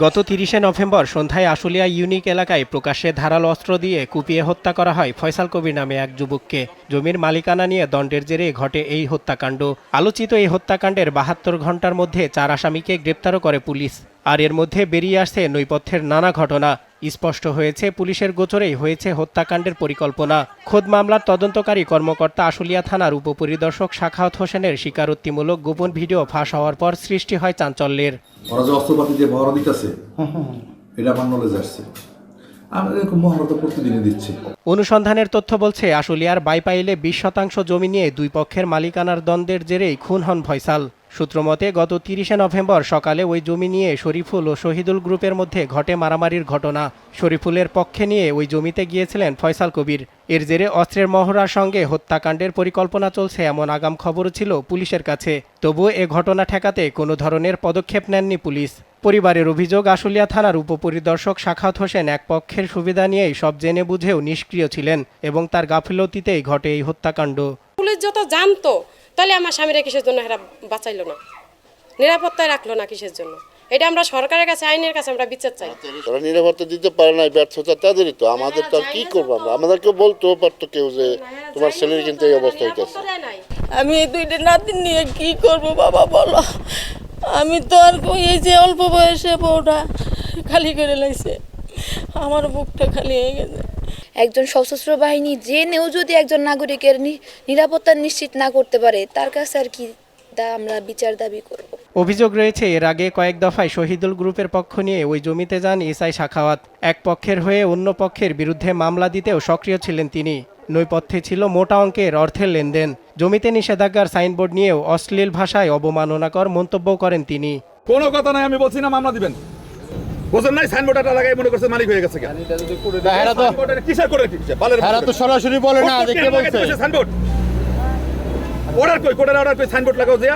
গত ৩০শে নভেম্বর সন্ধ্যায় আশুলিয়া ইউনিক এলাকায় প্রকাশ্যে ধারালো অস্ত্র দিয়ে কুপিয়ে হত্যা করা হয় ফয়সাল কবির নামে এক যুবককে। জমির মালিকানা নিয়ে দ্বন্দ্বের জেরে ঘটে এই হত্যাকাণ্ড। আলোচিত এই হত্যাকাণ্ডের ৭২ ঘণ্টার মধ্যে ৪ আসামিকে গ্রেপ্তারও করে পুলিশ। আর এর মধ্যে বেরিয়ে আসছে নৈপথ্যের নানা ঘটনা। স্পষ্ট হয়েছে পুলিশের গোচরেই হয়েছে হত্যাকাণ্ডের পরিকল্পনা। খোদ মামলার তদন্তকারী কর্মকর্তা আশুলিয়া থানার উপপরিদর্শক সাখাওয়াত হোসেনের স্বীকারোক্তিমূলক গোপন ভিডিও ফাঁস হওয়ার পর সৃষ্টি হয় চাঞ্চল্যের। ওরা যে অস্ত্রপাতি দিয়ে মহড়া দিতেছে এটা আমার নলেজে আসছে। আমরা এরকম মহড়া তো প্রতিদিনই দিচ্ছি। অনুসন্ধানের তথ্য বলছে আশুলিয়ার বাইপাইলে ২০% জমি নিয়ে দুই পক্ষের মালিকানার দ্বন্দ্বের জেরেই খুন হন ফয়সাল। সূত্রমতে গত ৩০শে নভেম্বর সকালে ওই জমি নিয়ে শরীফুল ও শহীদুল গ্রুপের মধ্যে ঘটে মারামারির ঘটনা। শরীফুলের পক্ষে নিয়ে ওই জমিতে গিয়েছিলেন ফয়সাল কবির। এর জেরে অস্ত্রের মহড়ার সঙ্গে হত্যাকাণ্ডের পরিকল্পনা চলছে এমন আগাম খবরও ছিল পুলিশের কাছে। তবুও এ ঘটনা ঠেকাতে কোনো ধরনের পদক্ষেপ নেননি পুলিশ। পরিবারের অভিযোগ, আশুলিয়া থানার উপপরিদর্শক সাখাওয়াত হোসেন এক পক্ষের সুবিধা নিয়েই সব জেনে বুঝেও নিষ্ক্রিয় ছিলেন এবং তার গাফিলতিতেই ঘটে এই হত্যাকাণ্ড। পুলিশ যত জানতো তাহলে আমার স্বামীরা কিসের জন্য এরা বাঁচাইলো না, নিরাপত্তায় রাখলো না কিসের জন্য? এটা আমরা সরকারের কাছে, আইনের কাছে আমরা বিচার চাই। ওরা নিরাপত্তা দিতে পারে না, ব্যর্থতা তাদেরই। তো আমাদের তো আর কি করবো? আমরা আমাদেরকে বলতেও পারতো কেউ যে তোমার ছেলের কিন্তু এই অবস্থা হইতেছে। আমি এই দুইটা নাতিন নিয়ে কি করব বাবা বলো? আমি তো আর এই যে অল্প বয়সে বউটা খালি করে লাইছে, আমার বুকটা খালি হয়ে গেছে। একজন সশস্ত্র বাহিনী জেনেও যদি একজন নাগরিকের নিরাপত্তা নিশ্চিত না করতে পারে, তার কাছে আর কি আমরা বিচার দাবি করব। অভিযোগ রয়েছে এর আগে কয়েক দফায় শহীদুল গ্রুপের পক্ষ নিয়ে ওই জমিতে যান এসআই সাখাওয়াত। এক পক্ষের হয়ে অন্য পক্ষের বিরুদ্ধে মামলা দিতেও সক্রিয় ছিলেন তিনি। নৈপথ্যে ছিল মোটা অঙ্কের অর্থের লেনদেন। জমিতে নিষেধাজ্ঞার সাইনবোর্ড নিয়েও অশ্লীল ভাষায় অবমাননাকর মন্তব্য করেন তিনি। কোনো কথা নাই, আমি বলছি না মামলা দিবেন। বোঝেন নাই সাইনবোর্ডটা লাগাই মনে করছে মালিক হয়ে গেছে। কিসের করে তো সরাসরি বলে না, দেখে বলছে সাইনবোর্ড অর্ডার কই, কোর্টের অর্ডার কই, সাইনবোর্ড লাগাও যে।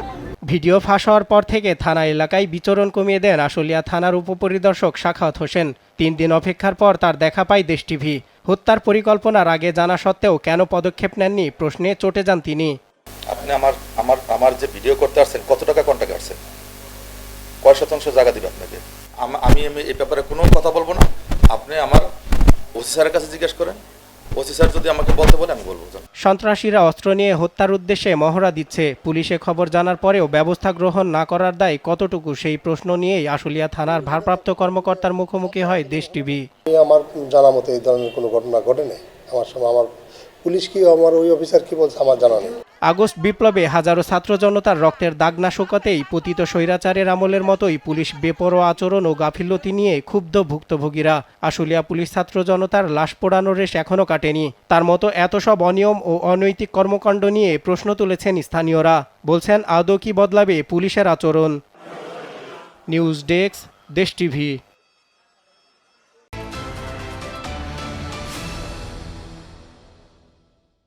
ভিডিও ফাঁস হওয়ার পর থেকে থানা এলাকায় বিচরণ কমিয়ে দেন আশুলিয়া থানার উপপরিদর্শক সাখাওয়াত হোসেন। ৩ দিন অপেক্ষার পর তার দেখা পায় দেশ টিভি। হত্যার পরিকল্পনার আগে জানা সত্ত্বেও কেন পদক্ষেপ নেননি প্রশ্নে চটে যান তিনি। আপনি আমার যে ভিডিও করতে আসছেন, কত টাকা কন্ট্রাক্ট আসছেন, কয় শতাংশ জায়গা দিবে আপনাকে? আমি এই ব্যাপারে কোনো কথা বলবো না। আপনি আমার ওসি স্যারের কাছে জিজ্ঞেস করেন, ওসি স্যার যদি আমাকে বলতে বলে আমি বলবো। সন্ত্রাসীরা অস্ত্র নিয়ে হত্যার উদ্দেশ্যে মহড়া দিচ্ছে, পুলিশে খবর জানার পরেও ব্যবস্থা গ্রহণ না করার দায় কতটুকু, সেই প্রশ্ন নিয়েই আশুলিয়া থানার ভারপ্রাপ্ত কর্মকর্তার মুখোমুখি হয় দেশ টিভি। আমার জানা মতে এই ধরনের কোনো ঘটনা ঘটেনি। আমার সময় আমার পুলিশ কি, আমার ওই অফিসার কি বলছে আমার জানা নেই। আগস্ট বিপ্লবে হাজারো ছাত্র জনতার রক্তের দাগ না শুকাতেই পতিত স্বৈরাচারের আমলের মতোই পুলিশ বেপরোয়া আচরণ ও গাফিলতি নিয়ে ক্ষুব্ধ ভুক্তভোগীরা। আশুলিয়া পুলিশ ছাত্র জনতার লাশ পোড়ানোর রেশ এখনও কাটেনি। তার মতো এত সব অনিয়ম ও অনৈতিক কর্মকাণ্ড নিয়ে প্রশ্ন তুলেছেন স্থানীয়রা। বলছেন, আদৌ কি বদলাবে পুলিশের আচরণ? নিউজ ডেস্ক, দেশ টিভি।